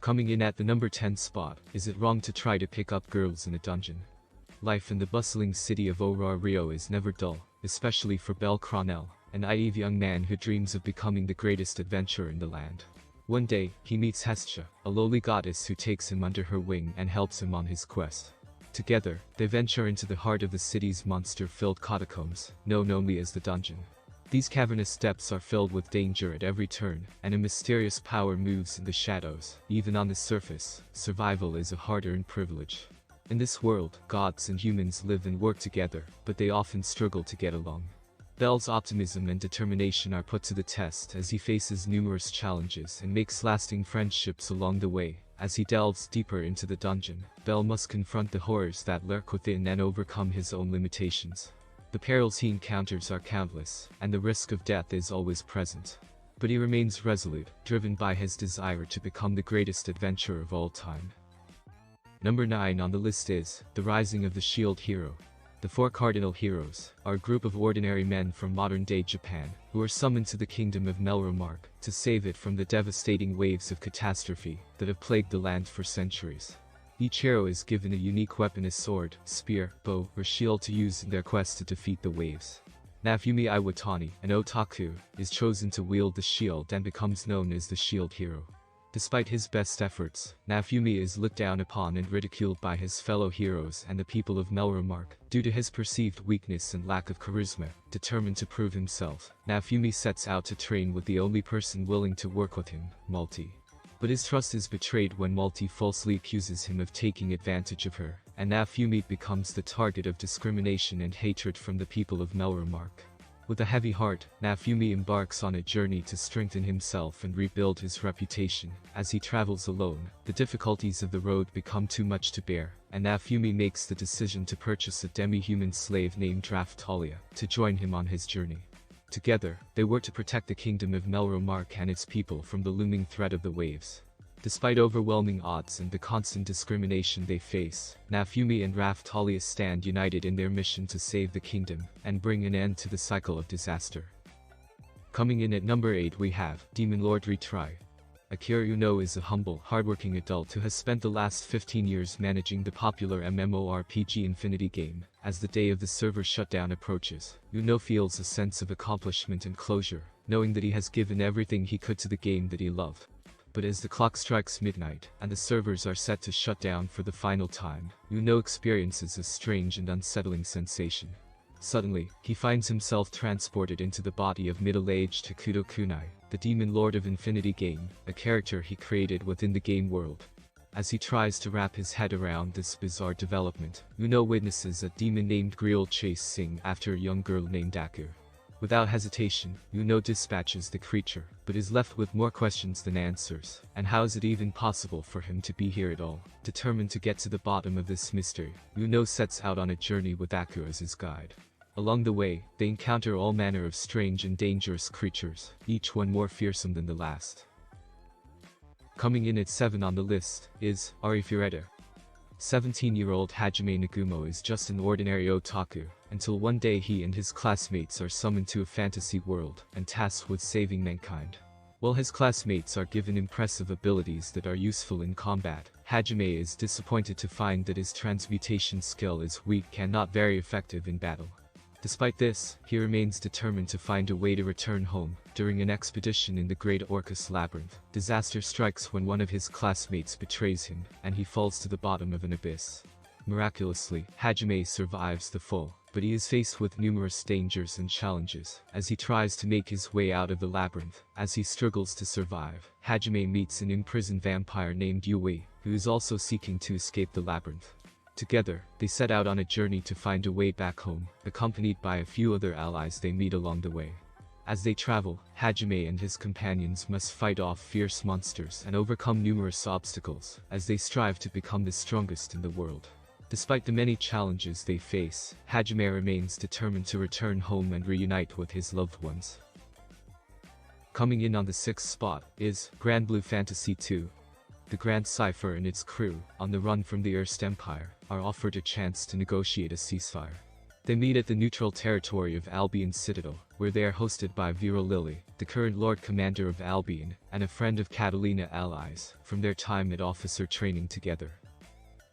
Coming in at the number 10 spot, is it wrong to try to pick up girls in a dungeon? Life in the bustling city of Rio is never dull, especially for Bel Cronel, a naive young man who dreams of becoming the greatest adventurer in the land. One day, he meets Hestia, a lowly goddess who takes him under her wing and helps him on his quest. Together, they venture into the heart of the city's monster-filled catacombs, known only as the dungeon. These cavernous depths are filled with danger at every turn, and a mysterious power moves in the shadows. Even on the surface, survival is a hard-earned privilege. In this world, gods and humans live and work together, but they often struggle to get along. Bel's optimism and determination are put to the test as he faces numerous challenges and makes lasting friendships along the way. As he delves deeper into the dungeon, Bel must confront the horrors that lurk within and overcome his own limitations. The perils he encounters are countless, and the risk of death is always present. But he remains resolute, driven by his desire to become the greatest adventurer of all time. Number 9 on the list is The Rising of the Shield Hero. The Four Cardinal Heroes are a group of ordinary men from modern-day Japan, who are summoned to the kingdom of Melromarc to save it from the devastating waves of catastrophe that have plagued the land for centuries. Each hero is given a unique weapon, a sword, spear, bow, or shield to use in their quest to defeat the waves. Naofumi Iwatani, an otaku, is chosen to wield the shield and becomes known as the Shield Hero. Despite his best efforts, Naofumi is looked down upon and ridiculed by his fellow heroes and the people of Melromarc due to his perceived weakness and lack of charisma. Determined to prove himself, Naofumi sets out to train with the only person willing to work with him, Multi. But his trust is betrayed when Multi falsely accuses him of taking advantage of her, and Naofumi becomes the target of discrimination and hatred from the people of Melromarc. With a heavy heart, Naofumi embarks on a journey to strengthen himself and rebuild his reputation. As he travels alone, the difficulties of the road become too much to bear, and Naofumi makes the decision to purchase a demi-human slave named Draftalia to join him on his journey. Together, they work to protect the kingdom of Melromarc and its people from the looming threat of the waves. Despite overwhelming odds and the constant discrimination they face, Naofumi and Draftalia stand united in their mission to save the kingdom and bring an end to the cycle of disaster. Coming in at number 8 we have Demon Lord Retry. Akira Uno is a humble, hardworking adult who has spent the last 15 years managing the popular MMORPG Infinity game. As the day of the server shutdown approaches, Uno feels a sense of accomplishment and closure, knowing that he has given everything he could to the game that he loved. But as the clock strikes midnight, and the servers are set to shut down for the final time, Uno experiences a strange and unsettling sensation. Suddenly, he finds himself transported into the body of middle-aged Takuto Kunai, the Demon Lord of Infinity Game, a character he created within the game world. As he tries to wrap his head around this bizarre development, Uno witnesses a demon named Griel chase Sing after a young girl named Aku. Without hesitation, Uno dispatches the creature, but is left with more questions than answers. And how is it even possible for him to be here at all? Determined to get to the bottom of this mystery, Uno sets out on a journey with Aku as his guide. Along the way, they encounter all manner of strange and dangerous creatures, each one more fearsome than the last. Coming in at 7 on the list is Arifureta. 17-year-old Hajime Nagumo is just an ordinary otaku, until one day he and his classmates are summoned to a fantasy world and tasked with saving mankind. While his classmates are given impressive abilities that are useful in combat, Hajime is disappointed to find that his transmutation skill is weak and not very effective in battle. Despite this, he remains determined to find a way to return home. During an expedition in the Great Orcus Labyrinth, disaster strikes when one of his classmates betrays him, and he falls to the bottom of an abyss. Miraculously, Hajime survives the fall, but he is faced with numerous dangers and challenges as he tries to make his way out of the labyrinth. As he struggles to survive, Hajime meets an imprisoned vampire named Yui, who is also seeking to escape the labyrinth. Together, they set out on a journey to find a way back home, accompanied by a few other allies they meet along the way. As they travel, Hajime and his companions must fight off fierce monsters and overcome numerous obstacles as they strive to become the strongest in the world. Despite the many challenges they face, Hajime remains determined to return home and reunite with his loved ones. Coming in on the 6th spot is Grand Blue Fantasy II. The Grand Cypher and its crew, on the run from the Erst Empire, are offered a chance to negotiate a ceasefire. They meet at the neutral territory of Albion Citadel, where they are hosted by Vera Lilly, the current Lord Commander of Albion, and a friend of Catalina allies, from their time at officer training together.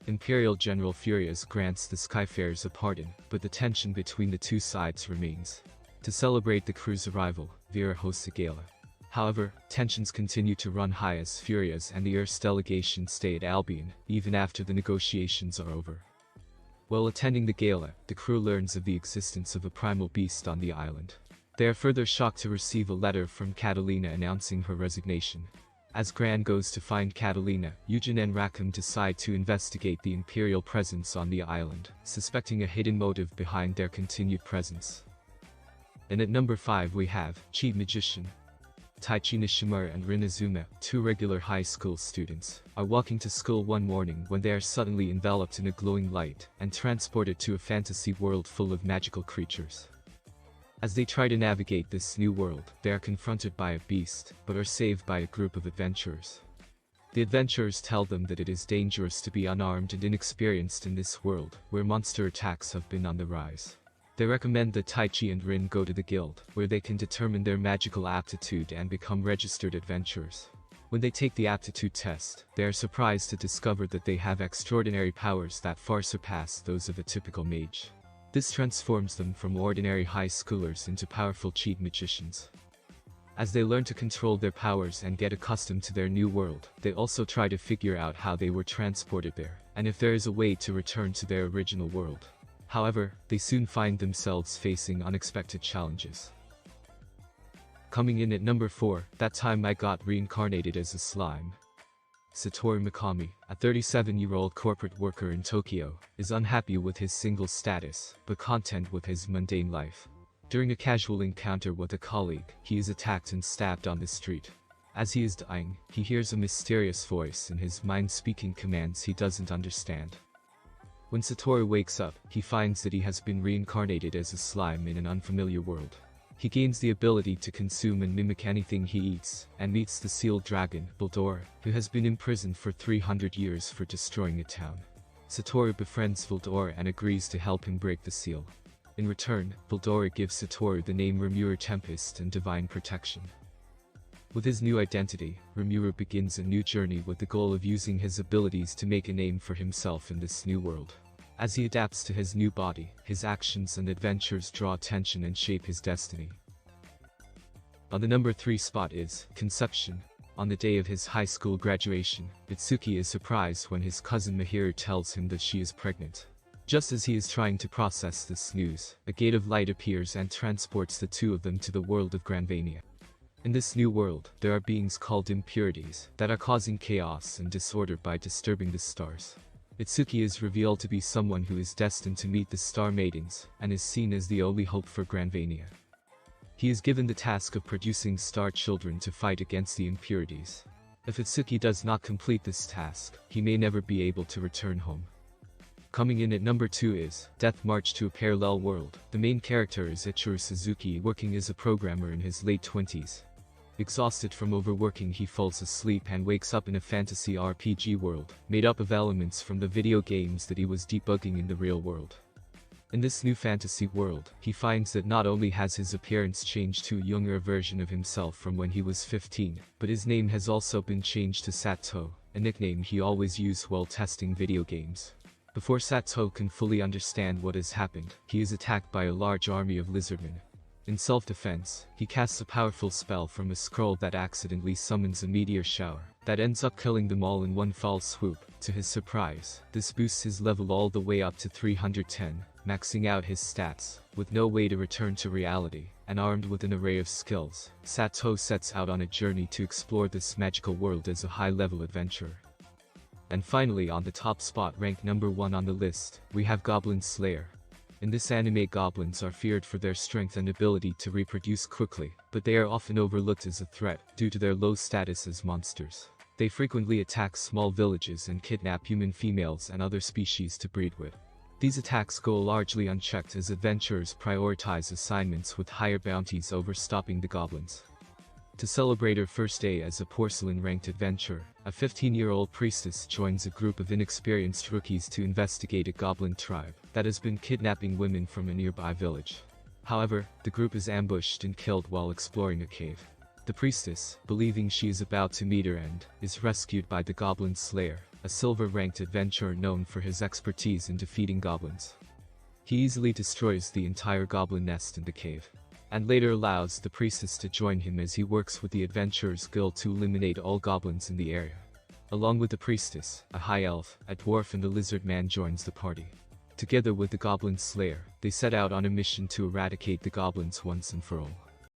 Imperial General Furious grants the Skyfarers a pardon, but the tension between the two sides remains. To celebrate the crew's arrival, Vera hosts a gala. However, tensions continue to run high as Furious and the Earth's delegation stay at Albion, even after the negotiations are over. While attending the gala, the crew learns of the existence of a primal beast on the island. They are further shocked to receive a letter from Catalina announcing her resignation. As Gran goes to find Catalina, Eugen and Rackham decide to investigate the Imperial presence on the island, suspecting a hidden motive behind their continued presence. And at number 5 we have Cheat Magician. Taichi Nishimura and Rin Azuma, two regular high school students, are walking to school one morning when they are suddenly enveloped in a glowing light and transported to a fantasy world full of magical creatures. As they try to navigate this new world, they are confronted by a beast, but are saved by a group of adventurers. The adventurers tell them that it is dangerous to be unarmed and inexperienced in this world, where monster attacks have been on the rise. They recommend that Taichi and Rin go to the guild, where they can determine their magical aptitude and become registered adventurers. When they take the aptitude test, they are surprised to discover that they have extraordinary powers that far surpass those of a typical mage. This transforms them from ordinary high schoolers into powerful cheat magicians. As they learn to control their powers and get accustomed to their new world, they also try to figure out how they were transported there, and if there is a way to return to their original world. However, they soon find themselves facing unexpected challenges. Coming in at number 4, That Time I Got Reincarnated as a Slime. Satoru Mikami, a 37-year-old corporate worker in Tokyo, is unhappy with his single status, but content with his mundane life. During a casual encounter with a colleague, he is attacked and stabbed on the street. As he is dying, he hears a mysterious voice in his mind speaking commands he doesn't understand. When Satoru wakes up, he finds that he has been reincarnated as a slime in an unfamiliar world. He gains the ability to consume and mimic anything he eats, and meets the sealed dragon, Vildora, who has been imprisoned for 300 years for destroying a town. Satoru befriends Vildora and agrees to help him break the seal. In return, Vildora gives Satoru the name Rimuru Tempest and Divine Protection. With his new identity, Rimuru begins a new journey with the goal of using his abilities to make a name for himself in this new world. As he adapts to his new body, his actions and adventures draw attention and shape his destiny. On the number 3 spot is Conception. On the day of his high school graduation, Itsuki is surprised when his cousin Mihiru tells him that she is pregnant. Just as he is trying to process this news, a gate of light appears and transports the two of them to the world of Granvania. In this new world, there are beings called impurities that are causing chaos and disorder by disturbing the stars. Itsuki is revealed to be someone who is destined to meet the Star Maidens, and is seen as the only hope for Granvania. He is given the task of producing star children to fight against the impurities. If Itsuki does not complete this task, he may never be able to return home. Coming in at number 2 is Death March to a Parallel World. The main character is Ichiro Suzuki, working as a programmer in his late 20s. Exhausted from overworking, he falls asleep and wakes up in a fantasy RPG world, made up of elements from the video games that he was debugging in the real world. In this new fantasy world, he finds that not only has his appearance changed to a younger version of himself from when he was 15, but his name has also been changed to Sato, a nickname he always used while testing video games. Before Sato can fully understand what has happened, he is attacked by a large army of lizardmen. In self-defense, he casts a powerful spell from a scroll that accidentally summons a meteor shower that ends up killing them all in one foul swoop. To his surprise, this boosts his level all the way up to 310, maxing out his stats. With no way to return to reality, and armed with an array of skills, Sato sets out on a journey to explore this magical world as a high-level adventurer. And finally, on the top spot, ranked number 1 on the list, we have Goblin Slayer. In this anime, goblins are feared for their strength and ability to reproduce quickly, but they are often overlooked as a threat due to their low status as monsters. They frequently attack small villages and kidnap human females and other species to breed with. These attacks go largely unchecked as adventurers prioritize assignments with higher bounties over stopping the goblins. To celebrate her first day as a porcelain-ranked adventurer, a 15-year-old priestess joins a group of inexperienced rookies to investigate a goblin tribe that has been kidnapping women from a nearby village. However, the group is ambushed and killed while exploring a cave. The priestess, believing she is about to meet her end, is rescued by the Goblin Slayer, a silver-ranked adventurer known for his expertise in defeating goblins. He easily destroys the entire goblin nest in the cave, and later allows the priestess to join him as he works with the Adventurers Guild to eliminate all goblins in the area. Along with the priestess, a high elf, a dwarf and a lizard man joins the party. Together with the Goblin Slayer, they set out on a mission to eradicate the goblins once and for all.